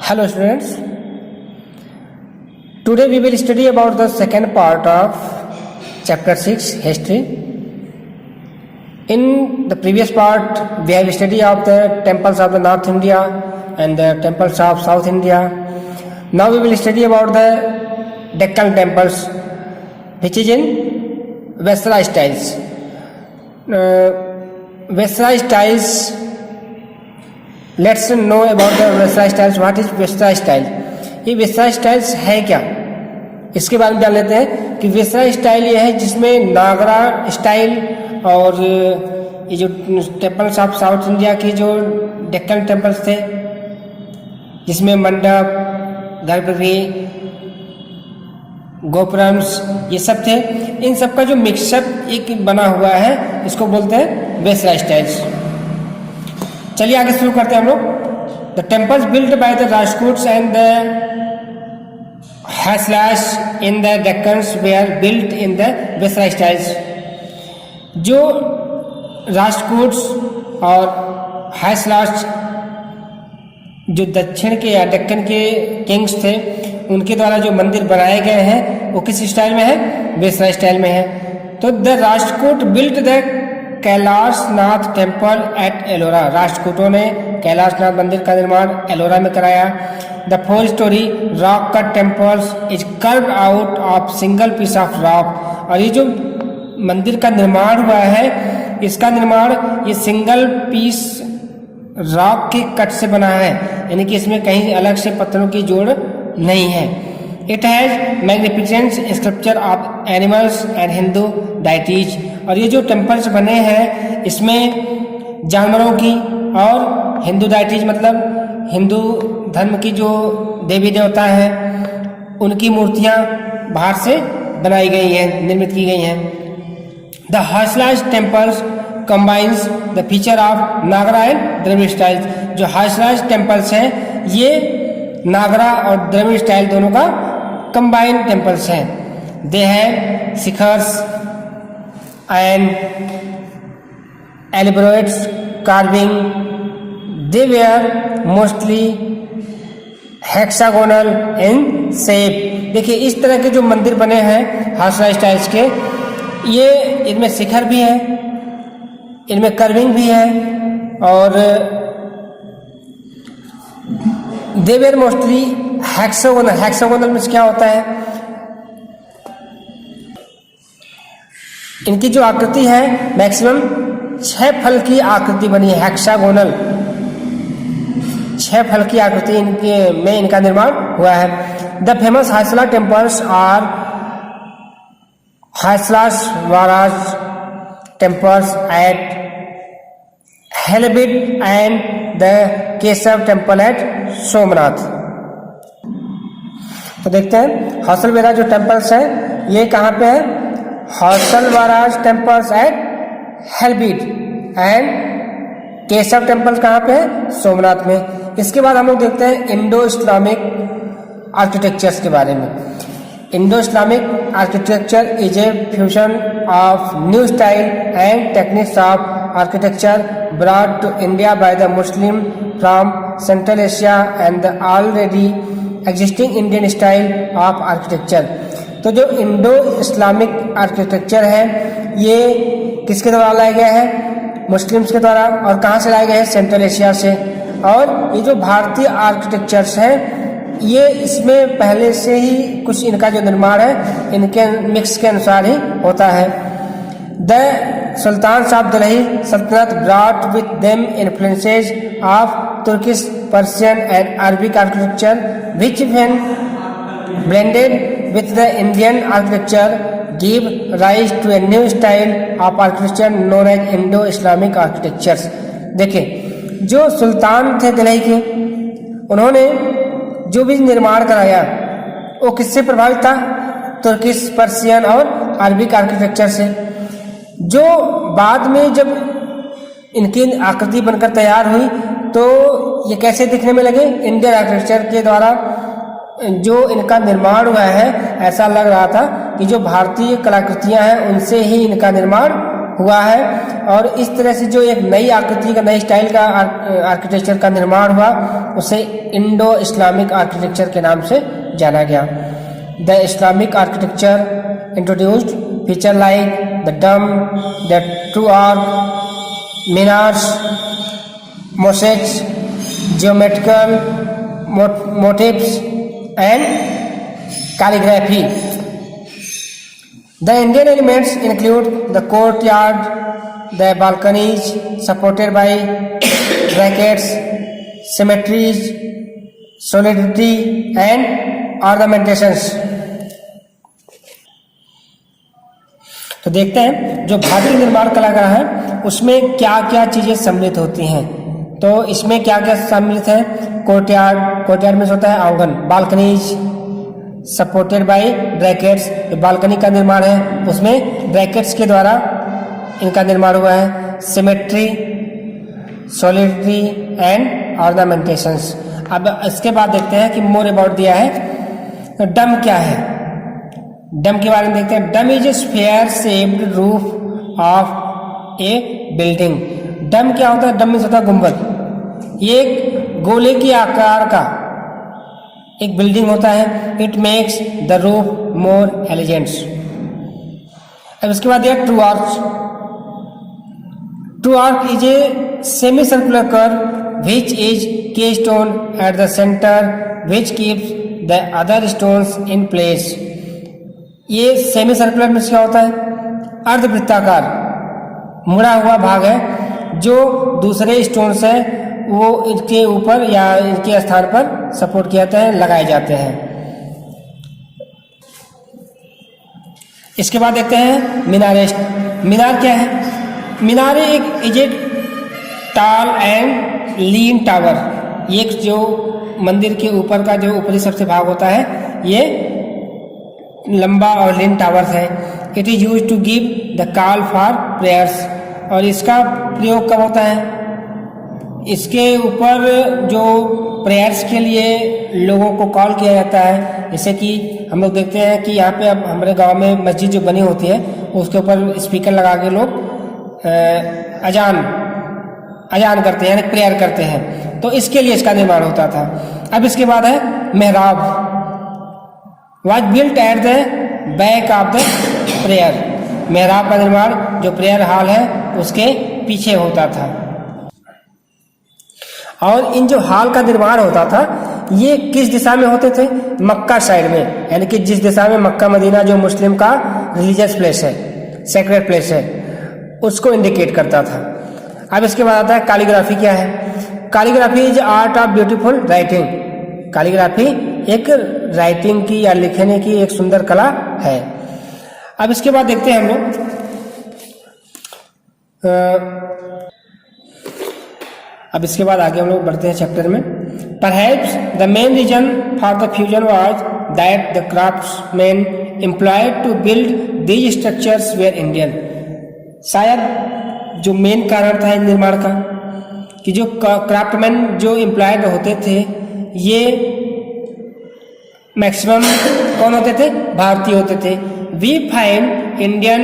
Hello students, today we will study about the second part of chapter 6 history. In the previous part we have studied of the temples of the North India and the temples of South India. Now we will study about the Deccan temples which is in Vaisala styles. Vaisala styles, let's know about the western styles. What is western style? ये western styles है क्या, इसके बारे में जान लेते हैं कि वेस्टर्न स्टाइल ये है जिसमें नागरा स्टाइल और ये जो टेम्पल्स ऑफ साउथ इंडिया की जो डेक्कन टेम्पल्स थे जिसमें मंडप, गर्भगृह, गोपुरम्स ये सब थे, इन सब का जो मिक्सअप एक बना हुआ है इसको बोलते हैं वेस्टर्न स्टाइल्स. चलिए आगे शुरू करते हैं हम लोग. The temples built by the Rajputs and the Hoysalas in the Deccans were built in the western styles. जो राजपूट्स और हैसलास जो दक्षिण के या डेक्कन के किंग्स थे उनके द्वारा जो मंदिर बनाए गए हैं वो किस स्टाइल में है? वेस्टर्न स्टाइल में है. तो the Rajput built the Kailashnath temple at Ellora. राष्ट्रकूटों ने कैलाशनाथ मंदिर का निर्माण एलोरा में कराया. The 4 story rock cut temples is carved out of single piece of rock. और ये जो मंदिर का निर्माण हुआ है इसका निर्माण ये सिंगल पीस रॉक के कट से बना है, यानी कि इसमें कहीं अलग से पत्थरों की जोड़ नहीं है. It has magnificent sculpture of animals and Hindu deities. और ये जो टेम्पल्स बने हैं इसमें जानवरों की और हिंदू डाइटीज मतलब हिंदू धर्म की जो देवी देवता हैं उनकी मूर्तियां बाहर से बनाई गई हैं, निर्मित की गई हैं. The Hoysalas temples combines the feature of Nagara and Dravida style. जो हाइसलास टेम्पल्स हैं ये नागरा और द्रविड़ स्टाइल दोनों का कंबाइंड टेम्पल्स हैं. They have shikhars and elaborate carving. They were mostly hexagonal in shape. देखिए इस तरह के जो मंदिर बने हैं हासला स्टाइल्स के, ये इनमें शिखर भी है, इनमें कर्विंग भी है और they were mostly hexagonal. Hexagonal में क्या होता है? इनकी जो आकृति है मैक्सिमम 6 फल की आकृति बनी है. हेक्सागोनल 6 फल की आकृति इनके में इनका निर्माण हुआ है. The famous Hoysala temples are Hoysaleswara temples at Halebid and the Keshava temple at Somnath. तो देखते हैं हौसलवेरा जो टेम्पल्स है ये कहाँ पे है? Hoysaleswara temples at Halebid and Keshava temples कहाँ पे है? सोमनाथ में. इसके बाद हम लोग देखते हैं इंडो इस्लामिक आर्किटेक्चर्स के बारे में. Indo Islamic architecture is a fusion of new style and techniques of architecture brought to India by the Muslim from Central Asia and the already existing Indian style of architecture. तो जो Indo Islamic architecture है ये किसके द्वारा लाया गया है? Muslims के द्वारा. और कहाँ से लाया गया है? सेंट्रल एशिया से. और ये जो भारतीय आर्किटेक्चर्स हैं ये इसमें पहले से ही कुछ इनका जो निर्माण है इनके मिक्स के अनुसार ही होता है. द सुल्तान ऑफ दिल्ली सल्तनत brought with them influences of Turkish, Persian and Arabic architecture which when blended with the Indian architecture give rise to a new style of architecture known as Indo-Islamic architectures. देखिए जो सुल्तान थे दिल्ली के उन्होंने जो भी निर्माण कराया वो किससे प्रभावित था? तुर्किश, पर्शियन और अरबिक आर्किटेक्चर से. जो बाद में जब इनकी आकृति बनकर तैयार हुई तो ये कैसे दिखने में लगे? इंडियन आर्किटेक्चर के द्वारा जो इनका निर्माण हुआ है ऐसा लग रहा था कि जो भारतीय कलाकृतियां हैं उनसे ही इनका निर्माण हुआ है। और इस तरह से जो एक नई आकृति का, नई स्टाइल का आर्किटेक्चर का निर्माण हुआ, उसे इंडो इस्लामिक आर्किटेक्चर के नाम से जाना गया। The Islamic architecture introduced feature like the dome, the true arch, minars, mosaics, geometrical motifs and calligraphy. The Indian elements include the courtyard, the balconies supported by brackets, symmetries, solidity and ornamentations. तो देखते हैं जो भारतीय निर्माण कला का है उसमें क्या क्या चीजें सम्मिलित होती हैं। तो इसमें क्या क्या सम्मिलित है? कोर्टयार्ड, कोर्टयार्ड में होता है आंगन, balconies supported by brackets, balcony का निर्माण है उसमें ब्रैकेट्स के द्वारा इनका निर्माण हुआ है। Symmetry, solidity and ornamentations. अब इसके बाद देखते हैं कि मोर अबाउट दिया है। तो डम क्या है? डम के बारे में देखते हैं। डम is a sphere shaped roof of A building. डम क्या होता है? डम में होता है गुंबद। ये एक गोले के आकार का एक बिल्डिंग होता है। It makes the roof more elegants. अब इसके बाद यह true arch. True arch is a semi circular curve which is keystone at the centre which keeps the other stones in place. ये सेमी सर्कुलर में क्या होता है? अर्धवृत्ताकार मुड़ा हुआ भाग है जो दूसरे स्टोन्स है वो इनके ऊपर या इनके स्थान पर सपोर्ट किया जाता है, लगाए जाते हैं। इसके बाद देखते हैं मीनारे। मीनार क्या है? मीनारे एक इज टाल एंड लीन टावर। ये जो मंदिर के ऊपर का जो ऊपरी सबसे भाग होता है ये लंबा और लीन टावर है। It is use to give the call for prayers. और इसका प्रयोग कब होता है? इसके ऊपर जो प्रेयर्स के लिए लोगों को कॉल किया जाता है। जैसे कि हम लोग देखते हैं कि यहाँ पे अब हमारे गांव में मस्जिद जो बनी होती है उसके ऊपर स्पीकर लगा के लोग अजान करते हैं, यानी प्रेयर करते हैं। तो इसके लिए इसका निर्माण होता था। अब इसके बाद है मेहराब। Was built at the back of the prayer. मेहराब का निर्माण जो प्रेयर हॉल है उसके पीछे होता था। और इन जो हॉल का निर्माण होता था ये किस दिशा में होते थे? मक्का साइड में, यानी कि जिस दिशा में मक्का मदीना जो मुस्लिम का रिलीजियस प्लेस है, सेक्रेट प्लेस है, उसको इंडिकेट करता था। अब इसके बाद आता है कैलीग्राफी। क्या है? Calligraphy is art of beautiful writing. Calligraphy एक राइटिंग की या लिखने की एक सुंदर कला है। अब इसके बाद देखते हैं हम लोग अब इसके बाद आगे हम लोग बढ़ते हैं चैप्टर में। Perhaps the main reason for the fusion was that the craftsman employed to build these structures were Indian. शायद जो मेन कारण था निर्माण का कि जो क्राफ्टमैन जो एम्प्लॉयड होते थे ये मैक्सिमम कौन होते थे? भारतीय होते थे। We find Indian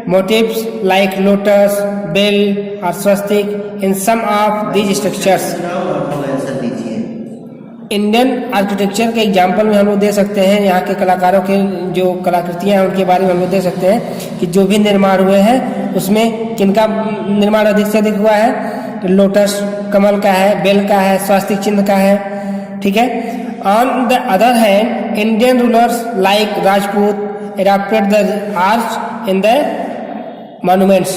motifs like lotus, bell और swastik in some of these structures. Indian architecture के एग्जाम्पल में हम लोग दे सकते हैं, यहाँ के कलाकारों के जो कलाकृतियाँ हैं उनके बारे में हम लोग दे सकते हैं कि जो भी निर्माण हुए हैं उसमें किनका निर्माण अधिक से अधिक हुआ है? लोटस कमल का है, बेल का है, स्वस्तिक चिन्ह का है। ठीक है। On the other hand Indian rulers like Rajput adopted the arch in the monuments।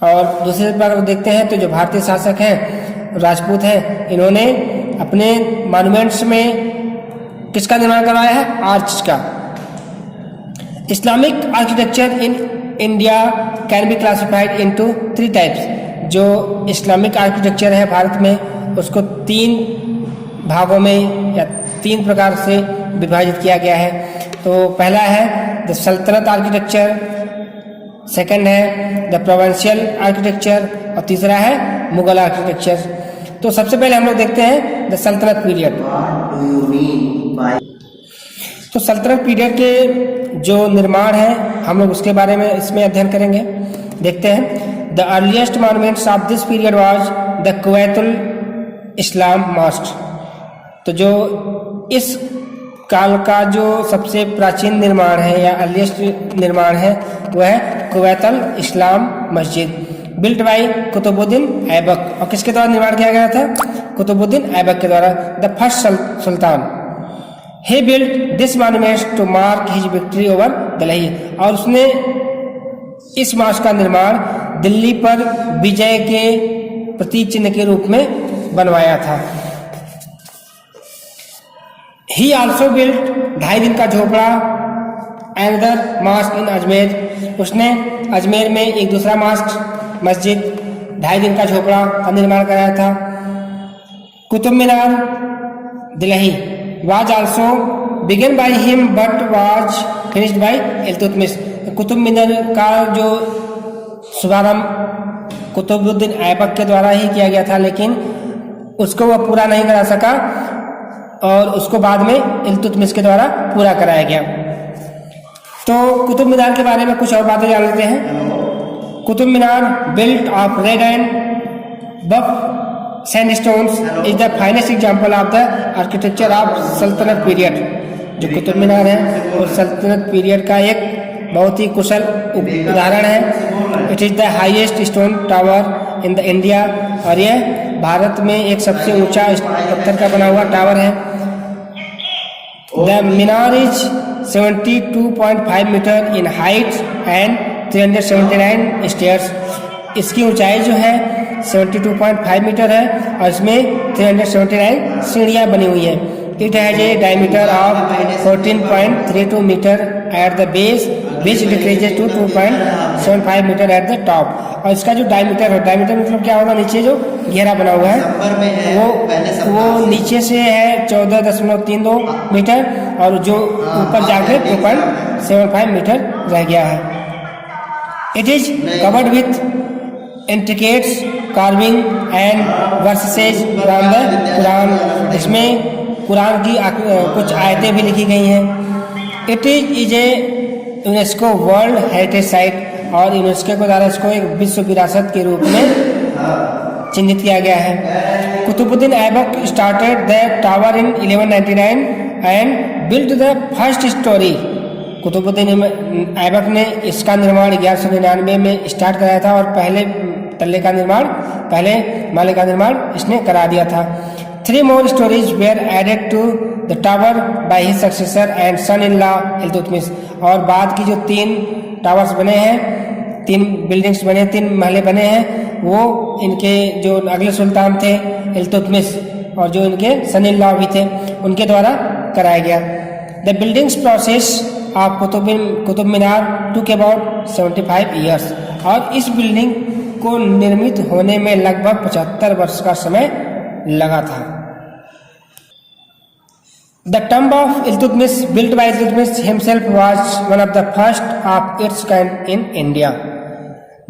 और दूसरे पर देखते हैं तो जो भारतीय शासक हैं राजपूत हैं, इन्होंने अपने मॉन्यूमेंट्स में किसका निर्माण करवाया है? आर्च का। Islamic architecture in India can be classified into 3 types. जो इस्लामिक आर्किटेक्चर है भारत में उसको 3 भागों में या 3 प्रकार से विभाजित किया गया है। तो पहला है द सल्तनत आर्किटेक्चर, सेकंड है द प्रोविंशियल आर्किटेक्चर और तीसरा है मुगल आर्किटेक्चर। तो सबसे पहले हम लोग देखते हैं द सल्तनत पीरियड। तो सल्तनत पीरियड के जो निर्माण है हम लोग उसके बारे में इसमें अध्ययन करेंगे। देखते हैं। The earliest monuments of this period was the Quwwatul Islam mosque. तो जो इस काल का जो सबसे प्राचीन निर्माण है या अर्लीस्ट निर्माण है वह है कुवैतुल इस्लाम मस्जिद, बिल्ट बाई कुतुबुद्दीन ऐबक। और किसके द्वारा निर्माण किया गया था? कुतुबुद्दीन ऐबक के द्वारा, the first sultan. He built this monument to mark his victory over Delhi. और उसने इस मॉस्क का निर्माण दिल्ली पर विजय के प्रतीक चिन्ह के रूप में बनवाया था। He also built 2.5 दिन का झोपड़ा another mosque in अजमेर। उसने अजमेर में एक दूसरा मॉस्क मस्जिद 2.5 दिन का झोपड़ा का निर्माण कराया था। Qutub Minar Delhi was also begun by him but was finished by Iltutmish. Qutub Minar का जो शुभारंभ कुतुबुद्दीन ऐबक के द्वारा ही किया गया था, लेकिन उसको वह पूरा नहीं करा सका और उसको बाद में इल्तुतमिश के द्वारा पूरा कराया गया। तो कुतुब मीनार के बारे में कुछ और बातें जान लेते हैं। Qutub Minar built of red and buff sandstones is the finest example of the architecture of Sultanate period. जो कुतुब मीनार है वो सल्तनत पीरियड का एक बहुत ही कुशल उदाहरण है। It is the highest stone tower in the India. और यह भारत में एक सबसे ऊंचा पत्थर का बना हुआ टावर है। The minar is 72.5 metre in height and 379 stairs. इसकी ऊंचाई जो है 72.5 मीटर है और इसमें 379 सीढ़ियाँ बनी हुई है। It has a diameter of 14.32 metre at the base which decreases to 2.75 metre at the top. और इसका जो डायमीटर है, डायमीटर मतलब क्या होगा, नीचे जो घेरा बना हुआ है वो नीचे से है 14.32 मीटर और जो ऊपर जाके 2.75 मीटर रह गया है। It is covered with intricate carving and verses from the Quran. इसमें कुरान की कुछ आयतें भी लिखी गई हैं। It is a UNESCO world heritage site और यूनेस्को के द्वारा इसको एक विश्व विरासत के रूप में चिन्हित किया गया है। Qutubuddin Aibak started the tower in 1199 and built the first storey. Qutubuddin Aibak ने इसका निर्माण 1199 में स्टार्ट कराया था और पहले माले का निर्माण इसने करा दिया था। 3 more stories were added to the tower by his successor and son-in-law Iltutmish. और बाद की जो 3 टावर्स बने हैं, 3 बिल्डिंग्स बने, 3 महले बने हैं, वो इनके जो अगले सुल्तान थे इल्तुतमिश और जो इनके सन-इन-लॉ भी थे उनके द्वारा कराया गया। The buildings process of Qutub Minar took about 75 years. और इस बिल्डिंग को निर्मित होने में लगभग 75 वर्ष का समय लगा था। The tomb of Iltutmish built by Iltutmish himself was one of the first of its kind in India.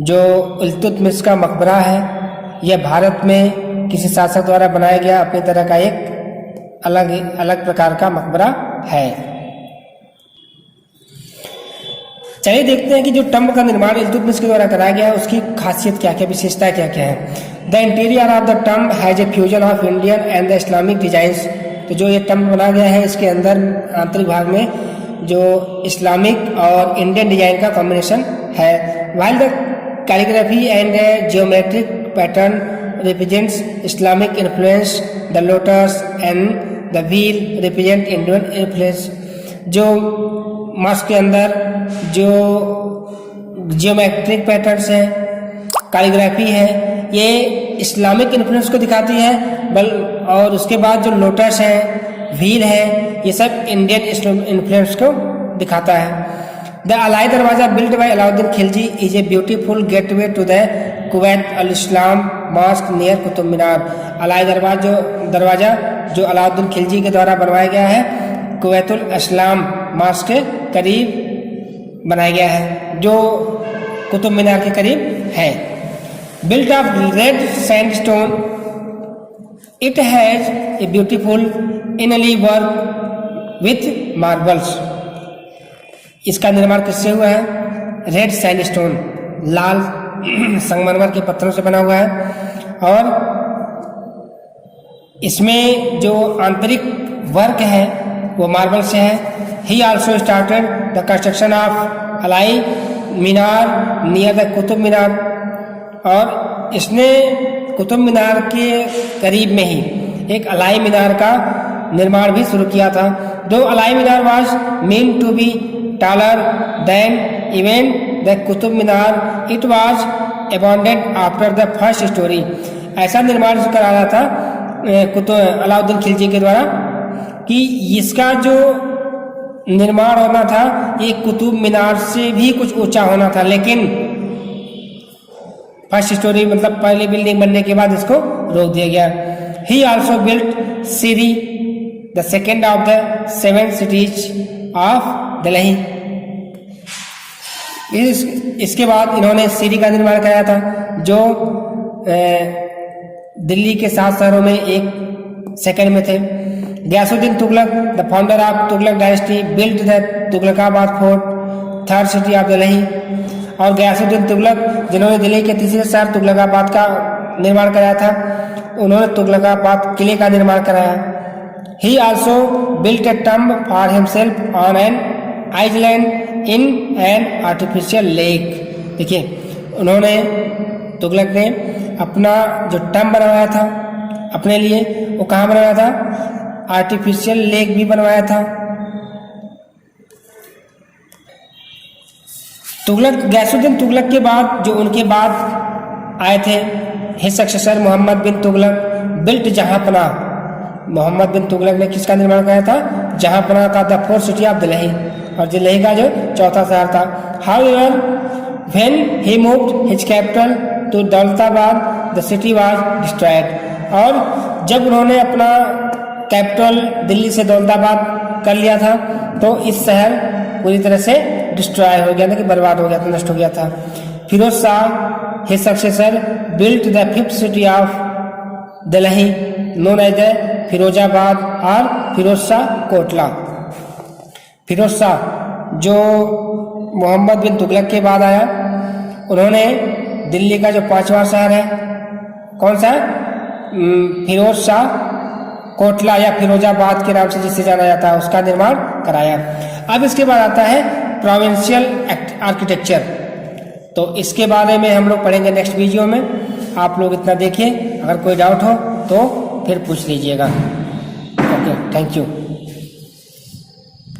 जो इल्तुतमिश का मकबरा है यह भारत में किसी शासक द्वारा बनाया गया अपनी तरह का एक अलग प्रकार का मकबरा है। चलिए देखते हैं कि जो टम्ब का निर्माण इल्तुतमिश के द्वारा कराया गया है उसकी खासियत क्या क्या, विशेषता क्या क्या है। The interior of the tomb has a fusion of Indian and the Islamic designs. तो जो ये टम्ब बना गया है इसके अंदर आंतरिक भाग में जो इस्लामिक और इंडियन डिजाइन का कॉम्बिनेशन है। While the calligraphy and geometric pattern represents Islamic influence, the lotus and the wheel represent Indian influence. जो मॉस्क के अंदर जो जियोमेट्रिक पैटर्न्स है, कैलीग्राफी है, ये इस्लामिक इन्फ्लुएंस को दिखाती है। और उसके बाद जो लोटस है, व्हील है, ये सब इंडियन इन्फ्लुएंस को दिखाता है। The Alai Darwaza built by Alauddin Khilji is a beautiful gateway to the Quwwat al Islam mosque near Qutub Minar. Alai Darwaza जो अलाउद्दीन खिलजी के द्वारा बनवाया गया है कुवैतुल इस्लाम मॉस्क के करीब बनाया गया है जो कुतुब मीनार के करीब है। Built of red sandstone, it has a beautiful इनली work with marbles. इसका निर्माण किससे हुआ है? रेड सैंडस्टोन लाल संगमरमर के पत्थरों से बना हुआ है। और इसमें जो आंतरिक वर्क है वो मार्बल से है। He also started the construction of Alai Minar near the Qutub Minar, और इसने कुतुब मीनार के करीब में ही एक अलाई मीनार का निर्माण भी शुरू किया था। दो Alai Minar was meant to be taller than even the Qutub Minar, it was abandoned after the first storey. ऐसा निर्माण कराया था अलाउद्दीन खिलजी के द्वारा कि इसका जो निर्माण होना था ये कुतुब मीनार से भी कुछ ऊंचा होना था, लेकिन फर्स्ट स्टोरी मतलब पहली बिल्डिंग बनने के बाद इसको रोक दिया गया। He also built Siri the second of the 7 cities of Delhi. इसके बाद इन्होंने सीरी का निर्माण कराया था जो दिल्ली के 7 शहरों में एक सेकंड में थे। Ghiyasuddin Tughlaq the founder of Tughlaq dynasty built the Tughlaqabad fort, 3rd city of Delhi. और गयासुद्दीन तुगलक जिन्होंने दिल्ली के तीसरे शहर तुगलकाबाद का निर्माण कराया था, उन्होंने तुगलकाबाद किले का निर्माण कराया। ही also built A tomb for himself on an island in an artificial lake. देखिए उन्होंने तुगलक ने अपना जो टम्ब बनवाया था अपने लिए, वो कहाँ बनवाया था? आर्टिफिशियल लेक भी बनवाया था। तुगलक गयासुद्दीन तुगलक के बाद जो उनके बाद आए थे हिज सक्सेसर मोहम्मद बिन तुगलक बिल्ट जहांपना। मोहम्मद बिन तुगलक ने किसका निर्माण कराया था? जहांपना का, the 4th city of Delhi, और दिल्ली का जो 4था शहर था। However when he moved his capital to Daulatabad the city was destroyed. और जब उन्होंने अपना कैपिटल दिल्ली से दौलताबाद कर लिया था तो इस शहर पूरी तरह से डिस्ट्रॉय हो गया था, कि बर्बाद हो गया था, नष्ट हो गया था। Firoz Shah his successor built the 5th city of Delhi known as the Firozabad और फिरोज शाह कोटला। फिरोज शाह जो मोहम्मद बिन तुगलक के बाद आया, उन्होंने दिल्ली का जो 5वां शहर है कौन सा? फिरोज शाह कोटला या फिरोजाबाद के नाम से जिसे जाना जाता है उसका निर्माण कराया। अब इसके बाद आता है प्रोविंशियल आर्किटेक्चर, तो इसके बारे में हम लोग पढ़ेंगे नेक्स्ट वीडियो में। आप लोग इतना देखिए, अगर कोई डाउट हो तो फिर पूछ लीजिएगा। Okay, thank you.